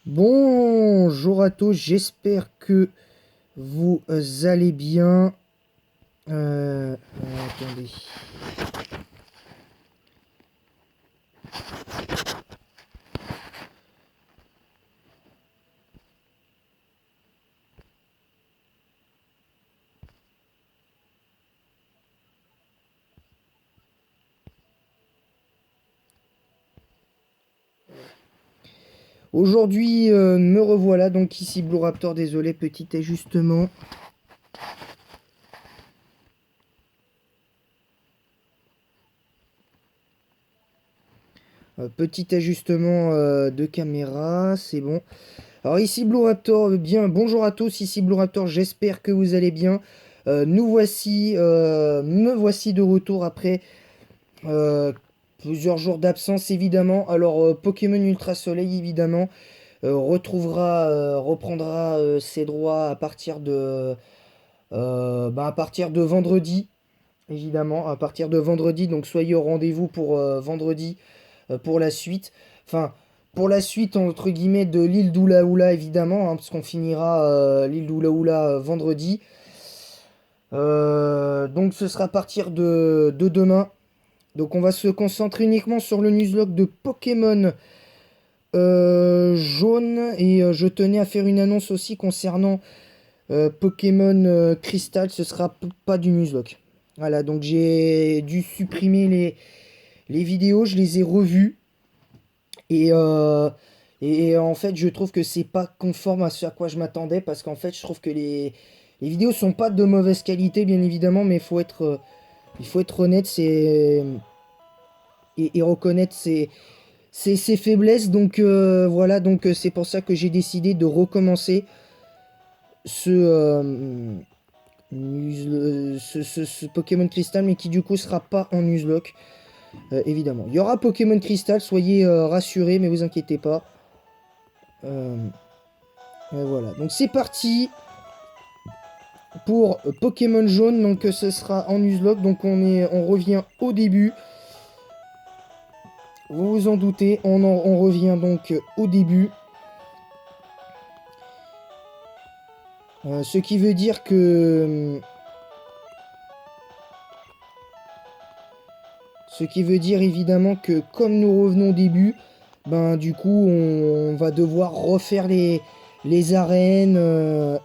Bonjour à tous, j'espère que vous allez bien. Attendez. Aujourd'hui, me revoilà, donc ici Blue Raptor, désolé, petit ajustement. Petit ajustement de caméra, c'est bon. Alors ici Blue Raptor, bien, bonjour à tous, ici Blue Raptor, j'espère que vous allez bien. Me voici de retour après euh, plusieurs jours d'absence évidemment. Alors Pokémon Ultra Soleil évidemment. Reprendra ses droits à partir de vendredi, évidemment, à partir de vendredi. Donc soyez au rendez-vous pour vendredi pour la suite. Enfin, pour la suite entre guillemets de l'île d'Oulaoula évidemment, hein, parce qu'on finira l'île d'Oulaoula vendredi. Donc ce sera à partir de demain. Donc on va se concentrer uniquement sur le nuzlocke de Pokémon jaune et je tenais à faire une annonce aussi concernant Pokémon Crystal, ce sera pas du Nuzlocke. Voilà, donc j'ai dû supprimer les vidéos, je les ai revues et, euh, et en fait je trouve que c'est pas conforme à ce à quoi je m'attendais parce qu'en fait je trouve que les vidéos sont pas de mauvaise qualité bien évidemment mais il faut être honnête et reconnaître ses faiblesses donc voilà donc c'est pour ça que j'ai décidé de recommencer ce, ce Pokémon Crystal, mais qui du coup sera pas en Nuzlocke, évidemment. Il y aura Pokémon Crystal, soyez rassurés, mais vous inquiétez pas. Euh, voilà, donc c'est parti pour Pokémon Jaune, donc ce sera en Nuzlocke, donc on revient au début. Vous vous en doutez, on revient donc au début. Ce qui veut dire que... Ce qui veut dire évidemment que comme nous revenons au début, ben du coup on va devoir refaire les arènes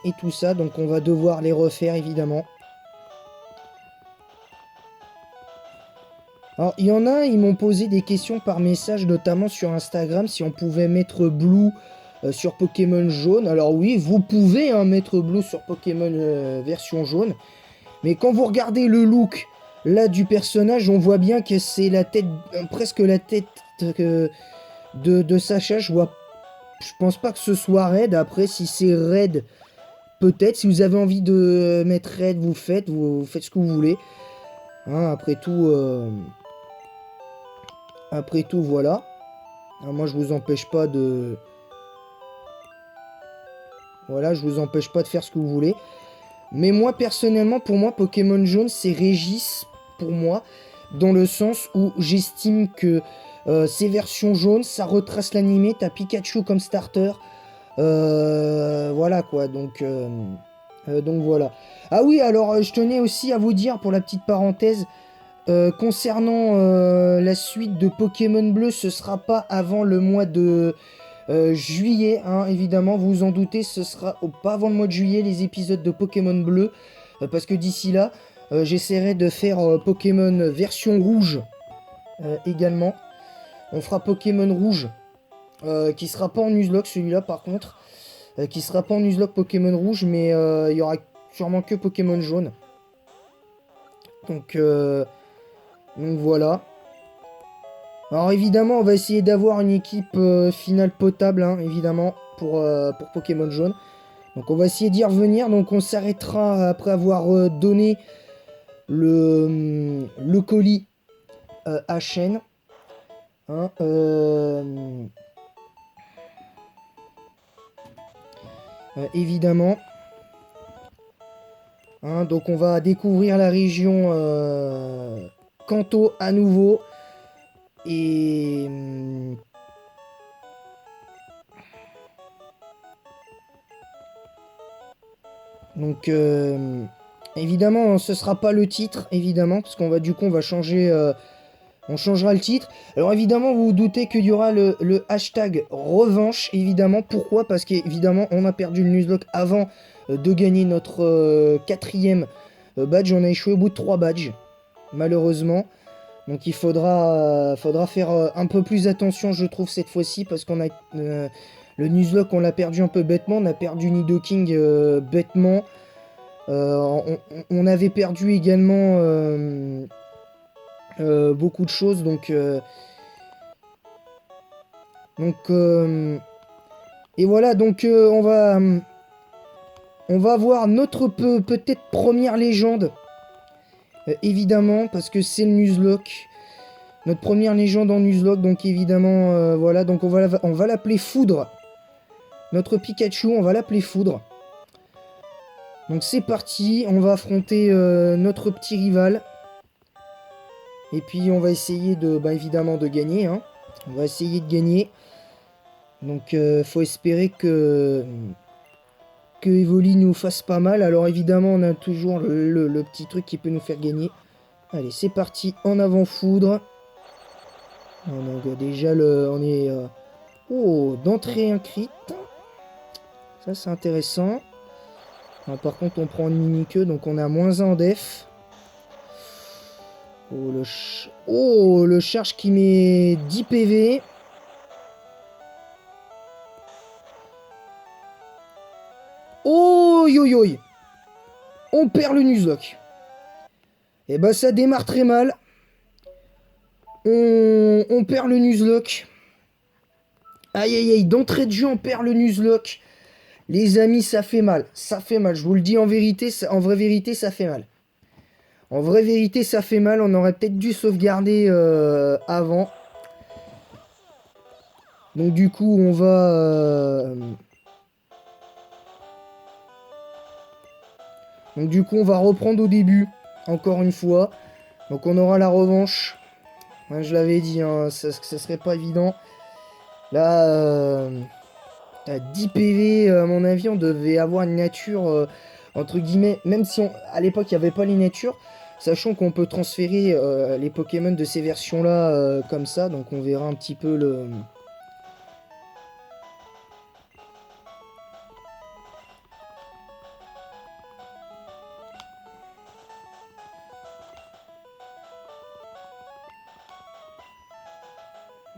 et tout ça. Donc on va devoir les refaire évidemment. Alors il y en a, ils m'ont posé des questions par message, notamment sur Instagram, si on pouvait mettre Blue sur Pokémon jaune. Alors oui, vous pouvez hein, mettre Blue sur Pokémon version jaune. Mais quand vous regardez le look là du personnage, on voit bien que c'est la tête, presque la tête de Sacha. Je pense pas que ce soit raid. Après, si c'est raid, peut-être. Si vous avez envie de mettre raid, vous faites ce que vous voulez. Hein, après tout, voilà. Hein, moi, je vous empêche pas de, voilà, je vous empêche pas de faire ce que vous voulez. Mais moi, personnellement, pour moi, Pokémon Jaune, c'est Régis, pour moi, dans le sens où j'estime que ces versions jaunes, ça retrace l'animé, t'as Pikachu comme starter. Voilà quoi, donc voilà. Ah oui, alors je tenais aussi à vous dire, pour la petite parenthèse, concernant la suite de Pokémon Bleu, ce sera pas avant le mois de juillet, hein, évidemment, vous vous en doutez, ce sera pas avant le mois de juillet les épisodes de Pokémon Bleu, parce que d'ici là, j'essaierai de faire Pokémon version rouge également. On fera Pokémon rouge, qui sera pas en Nuzlocke celui-là par contre, qui sera pas en Nuzlocke Pokémon rouge, mais il y aura sûrement que Pokémon jaune. Donc, euh, donc voilà. Alors évidemment, on va essayer d'avoir une équipe finale potable, hein, évidemment, pour Pokémon jaune. Donc on va essayer d'y revenir. Donc on s'arrêtera après avoir donné le colis à Chêne. Hein, évidemment. Hein, donc on va découvrir la région Kanto à nouveau. Et Donc évidemment ce sera pas le titre évidemment parce qu'on va du coup on va changer on changera le titre. Alors évidemment vous vous doutez qu'il y aura le hashtag revanche évidemment. Pourquoi? Parce qu'évidemment on a perdu le Nuzlocke avant de gagner notre quatrième badge. On a échoué au bout de 3 badges malheureusement. Donc il faudra faire un peu plus attention je trouve cette fois-ci parce qu'on a le Nuzlocke on l'a perdu un peu bêtement. On a perdu Nidoking bêtement. On avait perdu également beaucoup de choses, donc et voilà, donc on va voir notre peut-être première légende, évidemment, parce que c'est le Nuzlocke, notre première légende en Nuzlocke, donc évidemment, voilà, donc on va l'appeler Foudre, notre Pikachu, on va l'appeler Foudre. Donc c'est parti, on va affronter notre petit rival. Et puis on va essayer de, bah, évidemment de gagner. Hein. On va essayer de gagner. Donc faut espérer que Evoli nous fasse pas mal. Alors évidemment on a toujours le petit truc qui peut nous faire gagner. Allez c'est parti, en avant foudre. On a déjà le... On est... oh, d'entrée un crit. Ça c'est intéressant. Alors, par contre on prend une mini-queue donc on a -1 en def. Oh le charge qui met 10 PV. Oh yo yo. On perd le Nuzlocke. Et bah ça démarre très mal. On perd le Nuzlocke. Aïe aïe aïe, d'entrée de jeu on perd le Nuzlocke. Les amis ça fait mal. Ça fait mal, je vous le dis en vérité, en vraie vérité ça fait mal. En vraie vérité ça fait mal, on aurait peut-être dû sauvegarder avant. Donc du coup on va... Donc du coup on va reprendre au début, encore une fois. Donc on aura la revanche. Ouais, je l'avais dit, hein, ça serait pas évident. Là, à 10 PV, à mon avis, on devait avoir une nature, entre guillemets, même si à l'époque il n'y avait pas les natures, sachant qu'on peut transférer les Pokémon de ces versions-là comme ça, donc on verra un petit peu le...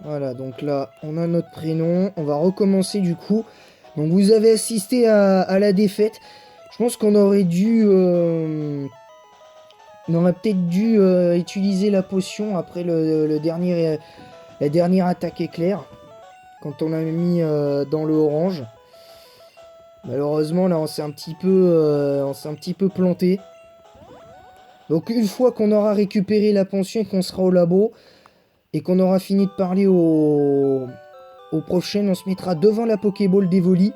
Voilà, donc là, on a notre prénom. On va recommencer du coup. Donc vous avez assisté à la défaite. Je pense qu'on aurait dû... on aurait peut-être dû utiliser la potion après le dernier, la dernière attaque éclair. Quand on l'a mis dans le orange. Malheureusement, là, on s'est un petit peu planté. Donc une fois qu'on aura récupéré la pension et qu'on sera au labo, et qu'on aura fini de parler au prochain, on se mettra devant la Pokéball d'Evoli.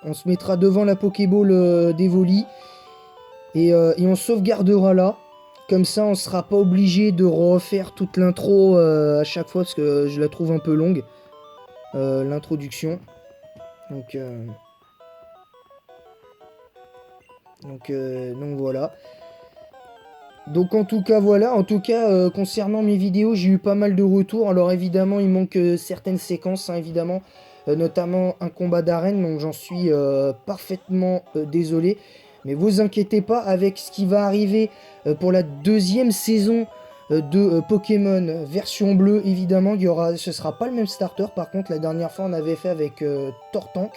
On se mettra devant la Pokéball d'Evoli. Et on sauvegardera là. Comme ça, on sera pas obligé de refaire toute l'intro à chaque fois, parce que je la trouve un peu longue. L'introduction. Donc... donc voilà. Donc en tout cas voilà, en tout cas concernant mes vidéos j'ai eu pas mal de retours. Alors évidemment il manque certaines séquences, hein, évidemment, notamment un combat d'arène, donc j'en suis parfaitement désolé. Mais vous inquiétez pas, avec ce qui va arriver pour la deuxième saison de Pokémon version bleue, évidemment, ce sera pas le même starter. Par contre la dernière fois on avait fait avec Tortank.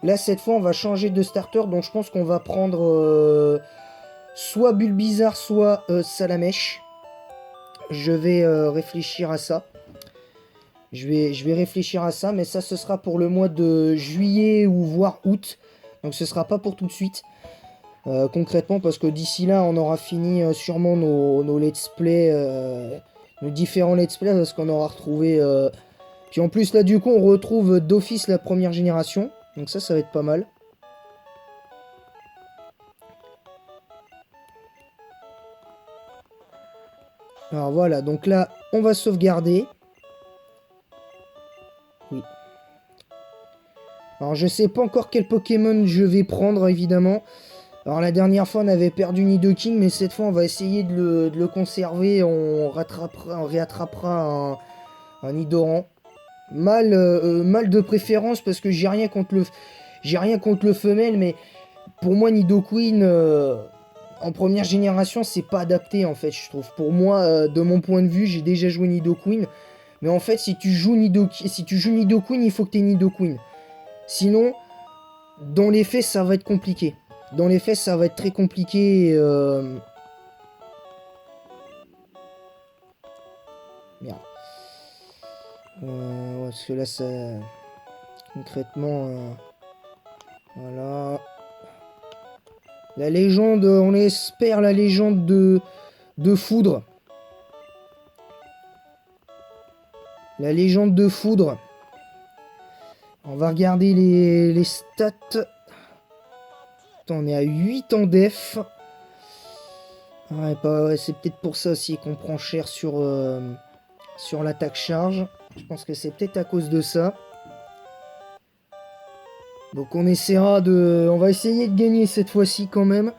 Là cette fois on va changer de starter, donc je pense qu'on va prendre soit Bulbizarre, soit Salamèche. Je vais réfléchir à ça. Je vais réfléchir à ça, mais ça ce sera pour le mois de juillet ou voire août. Donc ce sera pas pour tout de suite. Concrètement, parce que d'ici là on aura fini sûrement nos let's play, nos différents let's play, parce qu'on aura retrouvé... Puis en plus là du coup on retrouve d'office la première génération. Donc ça va être pas mal. Alors voilà, donc là on va sauvegarder. Alors je sais pas encore quel Pokémon je vais prendre évidemment. Alors la dernière fois on avait perdu Nidoking, mais cette fois on va essayer de le conserver. On réattrapera un Nidoran. Mâle de préférence parce que j'ai rien contre le femelle, mais pour moi Nidoqueen en première génération c'est pas adapté en fait je trouve. Pour moi, de mon point de vue, j'ai déjà joué Nidoqueen. Mais en fait si tu joues Nidoqueen, il faut que tu aies Nidoqueen. Sinon, dans les faits, ça va être compliqué. Dans les faits, ça va être très compliqué. Merde. Ouais, parce que là, ça... Concrètement... Voilà. La légende, on espère la légende de Foudre. La légende de Foudre. On va regarder les stats. Attends, on est à 8 en def. Ouais, ouais, c'est peut-être pour ça aussi qu'on prend cher sur l'attaque charge. Je pense que c'est peut-être à cause de ça. Donc on essaiera de... On va essayer de gagner cette fois-ci quand même.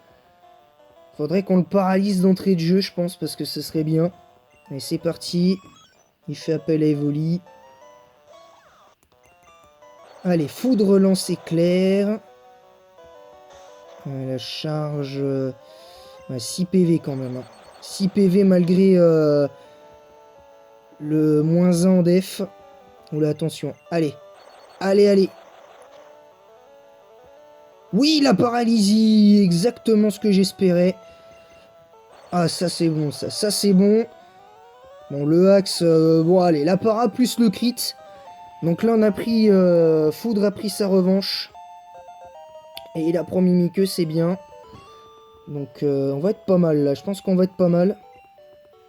Faudrait qu'on le paralyse d'entrée de jeu, je pense, parce que ce serait bien. Allez, c'est parti. Il fait appel à Evoli. Allez, foudre lance éclair. La charge... Ouais, 6 PV quand même. Hein. 6 PV malgré le -1 en def. Oula, attention. Allez. Allez, allez. Oui, la paralysie. Exactement ce que j'espérais. Ah, ça c'est bon, ça. Ça c'est bon. Bon, le axe... bon, allez. La para plus le crit. Donc là, on a pris... Foudre a pris sa revanche. Et il a promis Mimikyu, c'est bien. Donc, on va être pas mal, là. Je pense qu'on va être pas mal.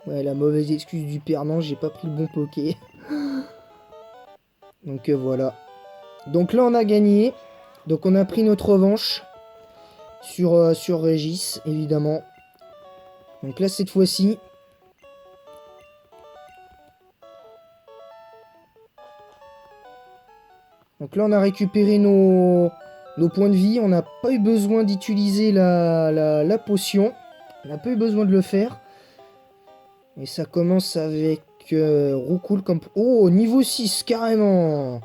Ouais, la mauvaise excuse du père, non, j'ai pas pris le bon poké. Donc, voilà. Donc là, on a gagné. Donc, on a pris notre revanche. Sur Régis, évidemment. Donc là, cette fois-ci... Donc là, on a récupéré nos points de vie. On n'a pas eu besoin d'utiliser la potion. On n'a pas eu besoin de le faire. Et ça commence avec Roucoule comme... Oh, niveau 6, carrément.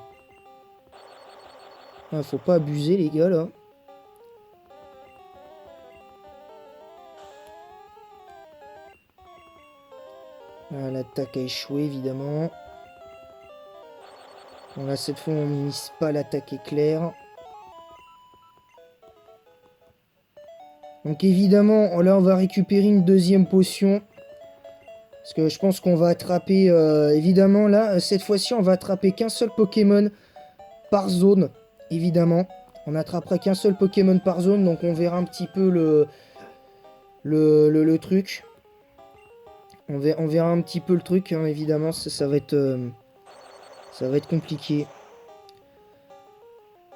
Ah, faut pas abuser, les gars, là. Ah, l'attaque a échoué, évidemment. Bon, là, cette fois, on mise pas l'attaque éclair. Donc, évidemment, là, on va récupérer une deuxième potion. Parce que je pense qu'on va attraper... évidemment, là, cette fois-ci, on va attraper qu'un seul Pokémon par zone. Évidemment. On n'attrapera qu'un seul Pokémon par zone. Donc, on verra un petit peu le truc. On verra un petit peu le truc, hein, évidemment. Ça va être compliqué.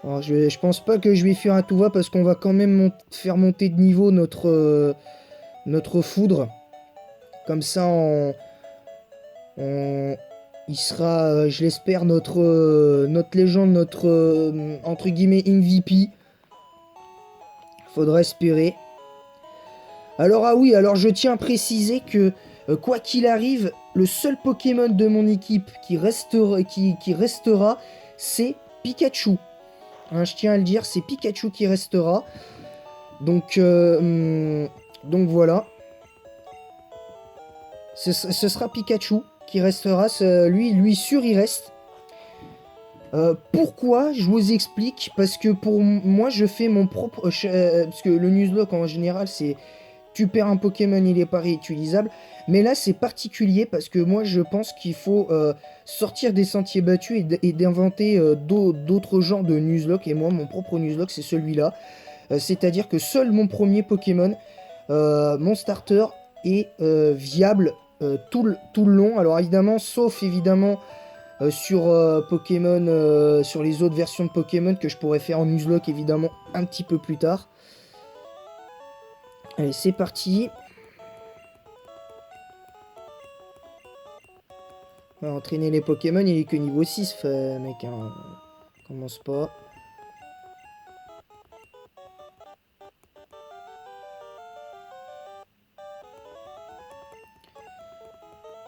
Alors, je pense pas que je vais faire à tout va. Parce qu'on va quand même faire monter de niveau notre foudre. Comme ça, il sera, je l'espère, notre légende, notre, entre guillemets, MVP. Faudra espérer. Alors, ah oui, alors je tiens à préciser que, quoi qu'il arrive, le seul Pokémon de mon équipe qui restera, c'est Pikachu. Hein, je tiens à le dire, c'est Pikachu qui restera. Donc voilà. Ce sera Pikachu qui restera. Lui sûr, il reste. Pourquoi? Je vous explique. Parce que pour moi, je fais mon propre... parce que le Nuzlocke, en général, c'est... Tu perds un Pokémon, il est pas réutilisable. Mais là, c'est particulier parce que moi, je pense qu'il faut sortir des sentiers battus et d'inventer d'autres genres de Nuzlocke. Et moi, mon propre Nuzlocke, c'est celui-là. C'est-à-dire que seul mon premier Pokémon, mon starter, est viable tout le long. Alors évidemment, sauf évidemment sur Pokémon, sur les autres versions de Pokémon que je pourrais faire en Nuzlocke évidemment un petit peu plus tard. Allez, c'est parti. On va entraîner les Pokémon, il est que niveau 6, mec, hein. Commence pas.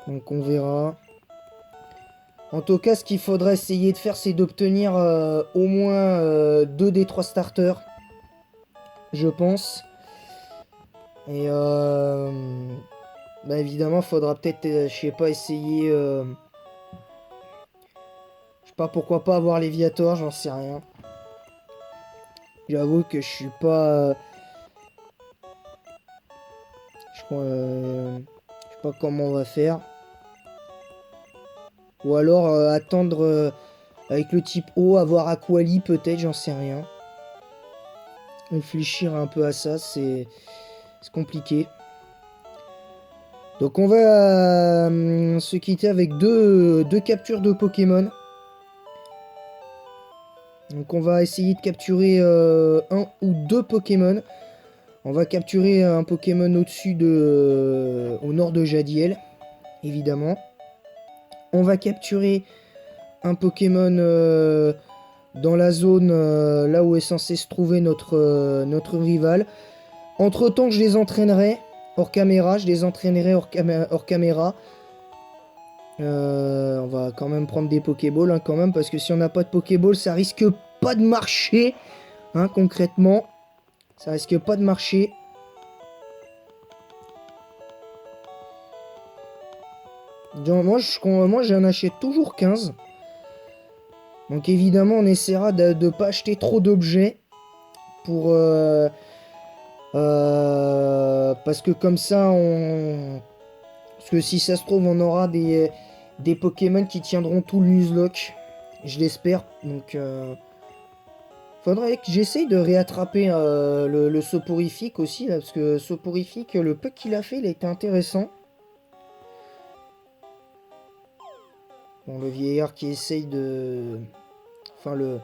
Donc on verra. En tout cas, ce qu'il faudrait essayer de faire, c'est d'obtenir au moins 2 des 3 starters. Je pense. Et bah évidemment, il faudra peut-être, je sais pas, essayer... je sais pas, pourquoi pas avoir Léviator, j'en sais rien. J'avoue que je suis pas... je sais pas comment on va faire. Ou alors attendre avec le type O, avoir Aquali peut-être, j'en sais rien. Réfléchir un peu à ça, c'est compliqué. Donc on va se quitter avec deux captures de Pokémon. Donc on va essayer de capturer un ou deux Pokémon. On va capturer un Pokémon au-dessus de... au nord de Jadiel, évidemment. On va capturer un Pokémon dans la zone là où est censé se trouver notre rival. Entre temps, je les entraînerai hors caméra. Hors caméra. On va quand même prendre des Pokéballs, hein, quand même, parce que si on n'a pas de Pokéball, ça risque pas de marcher, hein, concrètement. Ça risque pas de marcher. Donc, moi j'en achète toujours 15. Donc évidemment, on essaiera de ne pas acheter trop d'objets pour... parce que comme ça, parce que si ça se trouve, on aura des Pokémon qui tiendront tout le Nuzlocke. Je l'espère. Donc, faudrait que j'essaye de réattraper le soporifique aussi, là, parce que soporifique, le peu qu'il a fait, il a été intéressant. Bon, le vieillard qui essaye de... Enfin, le...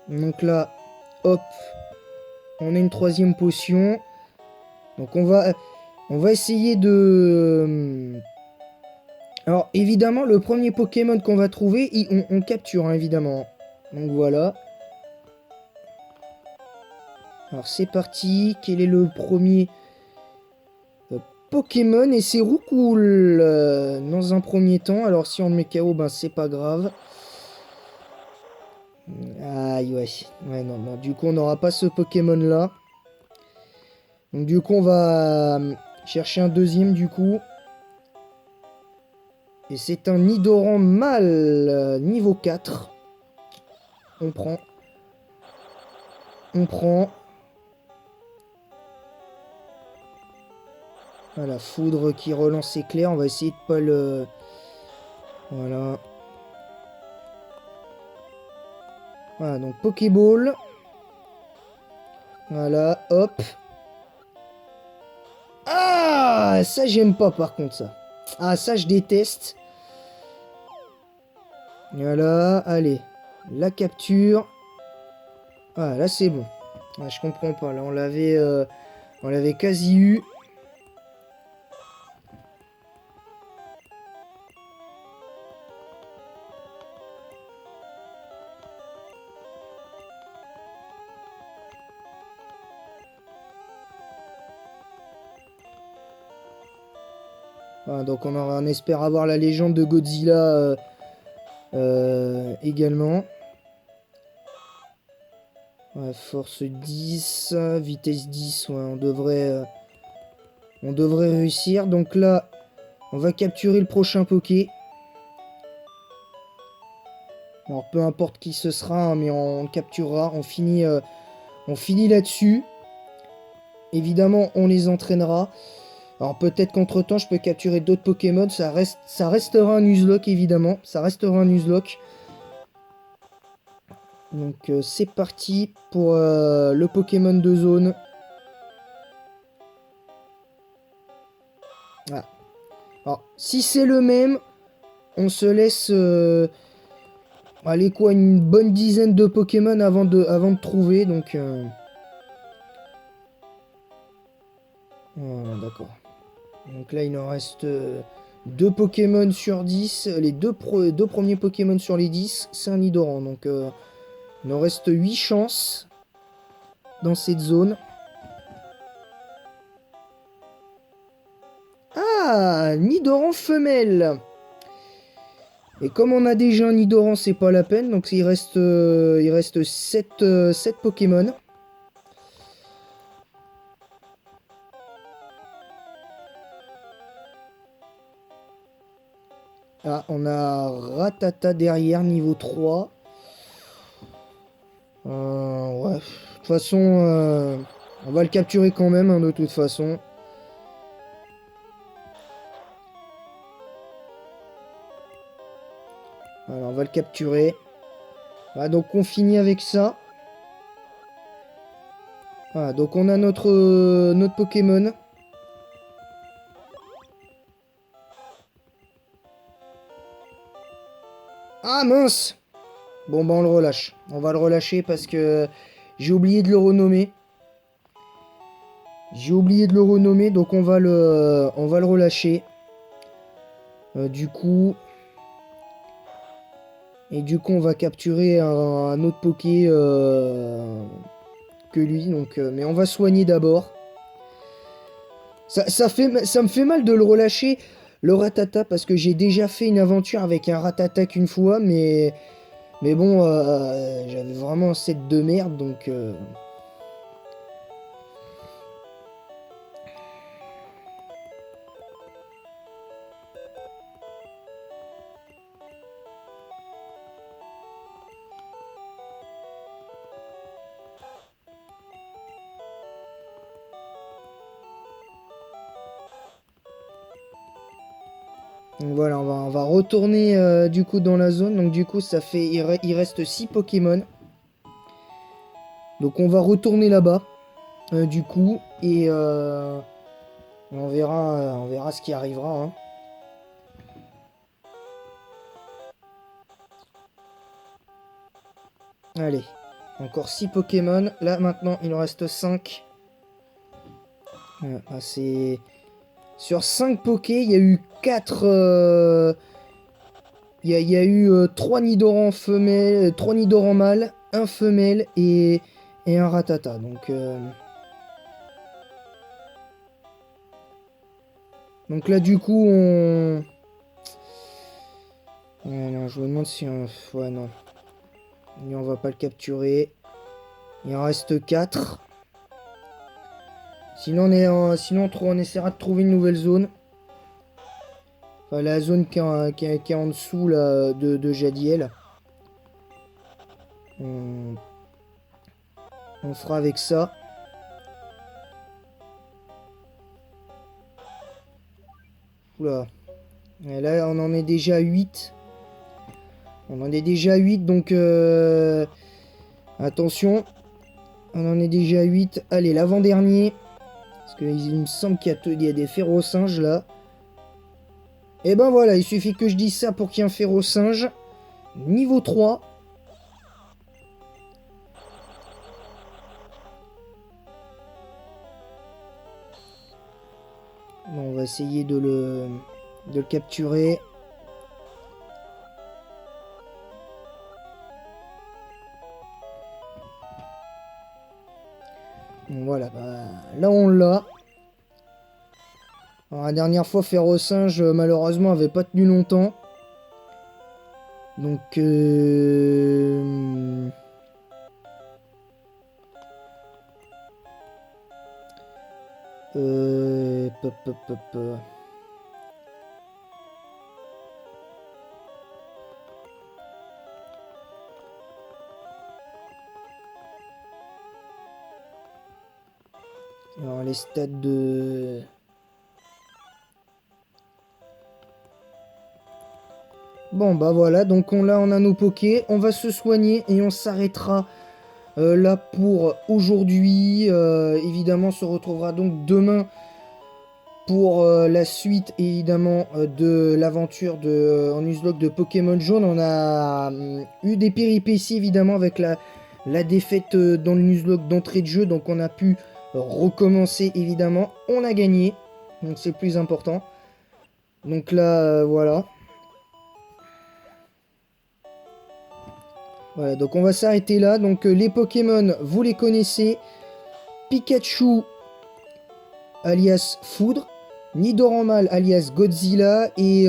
Donc là, hop, on a une troisième potion. Donc on va essayer de... Alors évidemment, le premier Pokémon qu'on va trouver, on capture, hein, évidemment. Donc voilà. Alors c'est parti. Quel est le premier Pokémon? Et c'est Roucoule dans un premier temps. Alors si on le met KO, ben c'est pas grave. Aïe, ouais. Ouais, non, non. Du coup, on n'aura pas ce Pokémon-là. Donc du coup, on va chercher un deuxième, du coup. Et c'est un Nidoran mâle niveau 4. On prend. On prend. Voilà, foudre qui relance éclair. On va essayer de pas le... Voilà. Voilà, donc Pokéball. Voilà, hop. Ah, ça j'aime pas par contre ça. Ah, ça je déteste. Voilà, allez. La capture. Ah, là c'est bon. Ah, je comprends pas. Là on l'avait quasi eu. Ah, donc on espère avoir la légende de Godzilla également. Ouais, force 10, vitesse 10, ouais, on devrait réussir. Donc là, on va capturer le prochain Poké. Alors peu importe qui ce sera, hein, mais on capturera, on finit là-dessus. Évidemment, on les entraînera. Alors peut-être qu'entre-temps, je peux capturer d'autres Pokémon. Ça restera un Nuzlocke, évidemment. Ça restera un Nuzlocke. Donc c'est parti pour le Pokémon de zone. Ah. Alors, si c'est le même, on se laisse... allez quoi, une bonne dizaine de Pokémon avant de trouver. Donc... Voilà, d'accord. Donc là, il en reste 2 Pokémon sur 10. Les deux premiers Pokémon sur les 10, c'est un Nidoran. Donc il en reste 8 chances dans cette zone. Ah, Nidoran femelle. Et comme on a déjà un Nidoran, c'est pas la peine. Donc il reste 7 Pokémon. Ah, on a Rattata derrière, niveau 3. Ouais. De toute façon, on va le capturer quand même, hein, de toute façon. Alors, on va le capturer. Voilà, donc on finit avec ça. Voilà, donc on a notre Pokémon. Ah mince! Bon bah on le relâche. On va le relâcher parce que j'ai oublié de le renommer. J'ai oublié de le renommer, donc on va le relâcher. Du coup... Et du coup on va capturer un autre Poké que lui. Donc, mais on va soigner d'abord. Ça me fait mal de le relâcher, le Rattata, parce que j'ai déjà fait une aventure avec un Rattata une fois, mais bon, j'avais vraiment un set de merde, donc... Donc voilà, on va retourner du coup dans la zone. Donc du coup, il reste 6 Pokémon. Donc on va retourner là-bas, du coup, et on verra ce qui arrivera, hein. Allez, encore 6 Pokémon. Là maintenant, il en reste 5. C'est... Sur 5 Poké, il y a eu 4... Il y a eu 3 Nidoran femelles, 3 Nidoran mâles, un femelle et un Rattata. Donc là, du coup, on... Ouais, non, je me demande si on... Ouais, non. Et on va pas le capturer. Il en reste 4. Sinon, on essaiera de trouver une nouvelle zone. Enfin, la zone qui est en dessous là, de Jadiel. On fera avec ça. Oula. Et là, on en est déjà à 8. On en est déjà à 8, donc... Attention. On en est déjà à 8. Allez, l'avant-dernier. Parce qu'il me semble qu'il y a des férocinges là. Et ben voilà, il suffit que je dise ça pour qu'il y ait un férocinge. Niveau 3. Bon, on va essayer de le capturer. Bon, voilà, bah, là on l'a. Alors, la dernière fois, Férocinge, malheureusement, avait pas tenu longtemps. Donc, pop, pop, pop, pop. Alors, les stats de... Bon, bah voilà, donc on a nos pokés. On va se soigner et on s'arrêtera là pour aujourd'hui. Évidemment, on se retrouvera donc demain pour la suite, évidemment, de l'aventure en Nuzlocke de Pokémon Jaune. On a eu des péripéties, évidemment, avec la défaite dans le Nuzlocke d'entrée de jeu. Donc on a pu recommencer, évidemment. On a gagné, donc c'est le plus important. Donc là, voilà. Voilà, donc on va s'arrêter là. Donc les Pokémon, vous les connaissez. Pikachu, alias Foudre. Nidoranmal, alias Godzilla. Et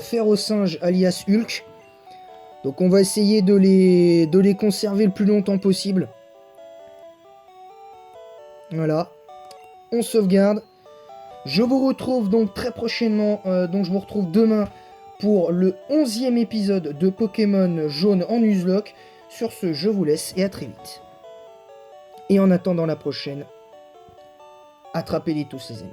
Ferrosinge, alias Hulk. Donc on va essayer de les conserver le plus longtemps possible. Voilà. On sauvegarde. Je vous retrouve donc très prochainement. Donc je vous retrouve demain pour le 11e épisode de Pokémon Jaune en Nuzlocke. Sur ce, je vous laisse et à très vite. Et en attendant la prochaine, attrapez-les tous les amis.